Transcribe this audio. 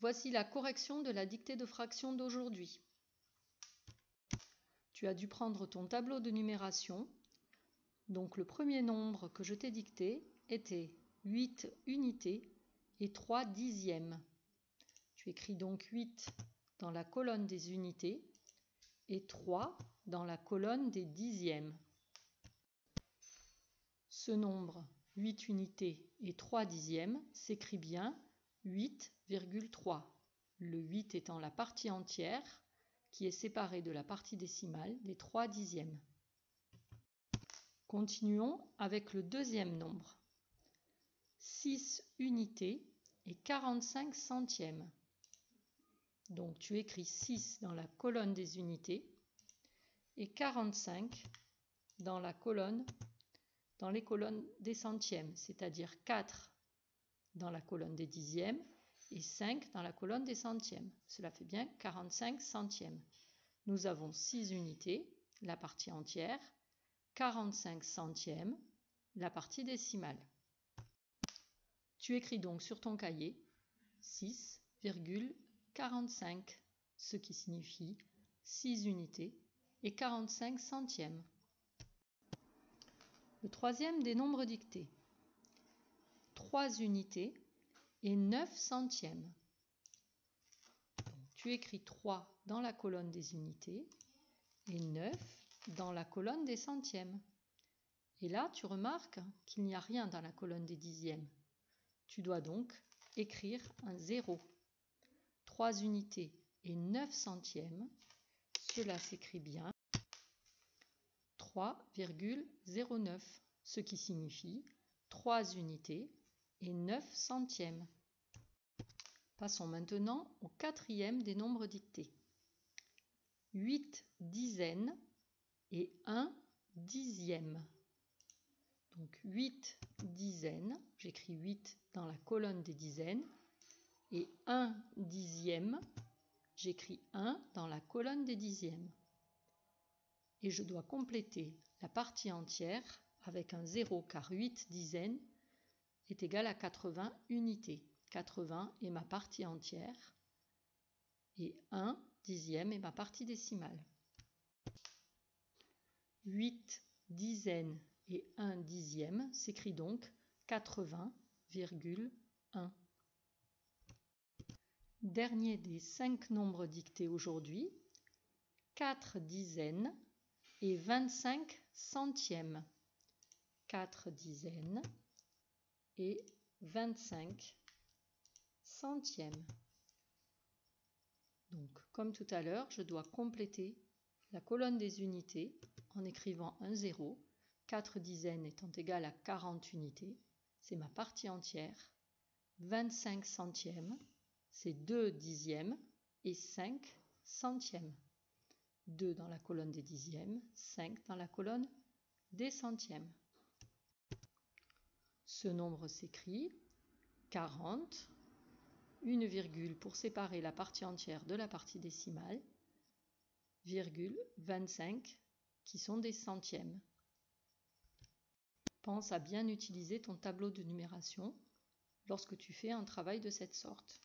Voici la correction de la dictée de fraction d'aujourd'hui. Tu as dû prendre ton tableau de numération. Donc le premier nombre que je t'ai dicté était 8 unités et 3 dixièmes. Tu écris donc 8 dans la colonne des unités et 3 dans la colonne des dixièmes. Ce nombre 8 unités et 3 dixièmes s'écrit bien 8,3. Le 8 étant la partie entière qui est séparée de la partie décimale des 3 dixièmes. Continuons avec le deuxième nombre. 6 unités et 45 centièmes. Donc tu écris 6 dans la colonne des unités et 45 dans les colonnes des centièmes, c'est-à-dire 4 dans la colonne des dixièmes et 5 dans la colonne des centièmes. Cela fait bien 45 centièmes. Nous avons 6 unités, la partie entière, 45 centièmes, la partie décimale. Tu écris donc sur ton cahier 6,45, ce qui signifie 6 unités et 45 centièmes. Le troisième des nombres dictés. 3 unités et 9 centièmes. Donc, tu écris 3 dans la colonne des unités et 9 dans la colonne des centièmes. Et là, tu remarques qu'il n'y a rien dans la colonne des dixièmes. Tu dois donc écrire un 0. 3 unités et 9 centièmes, cela s'écrit bien 3,09, ce qui signifie 3 unités et 9 centièmes. Passons maintenant au quatrième des nombres dictés. 8 dizaines et 1 dixième. Donc 8 dizaines, j'écris 8 dans la colonne des dizaines, et 1 dixième, j'écris 1 dans la colonne des dixièmes. Et je dois compléter la partie entière avec un 0 car 8 dizaines est égal à 80 unités. 80 est ma partie entière et 1 dixième est ma partie décimale. 8 dizaines et 1 dixième s'écrit donc 80,1. Dernier des 5 nombres dictés aujourd'hui, 4 dizaines et 25 centièmes. 4 dizaines et 25 centièmes. Donc, comme tout à l'heure, je dois compléter la colonne des unités en écrivant un 0, 4 dizaines étant égal à 40 unités, c'est ma partie entière, 25 centièmes, c'est 2 dixièmes et 5 centièmes. 2 dans la colonne des dixièmes, 5 dans la colonne des centièmes. Ce nombre s'écrit 40, une virgule pour séparer la partie entière de la partie décimale, virgule 25 qui sont des centièmes. Pense à bien utiliser ton tableau de numération lorsque tu fais un travail de cette sorte.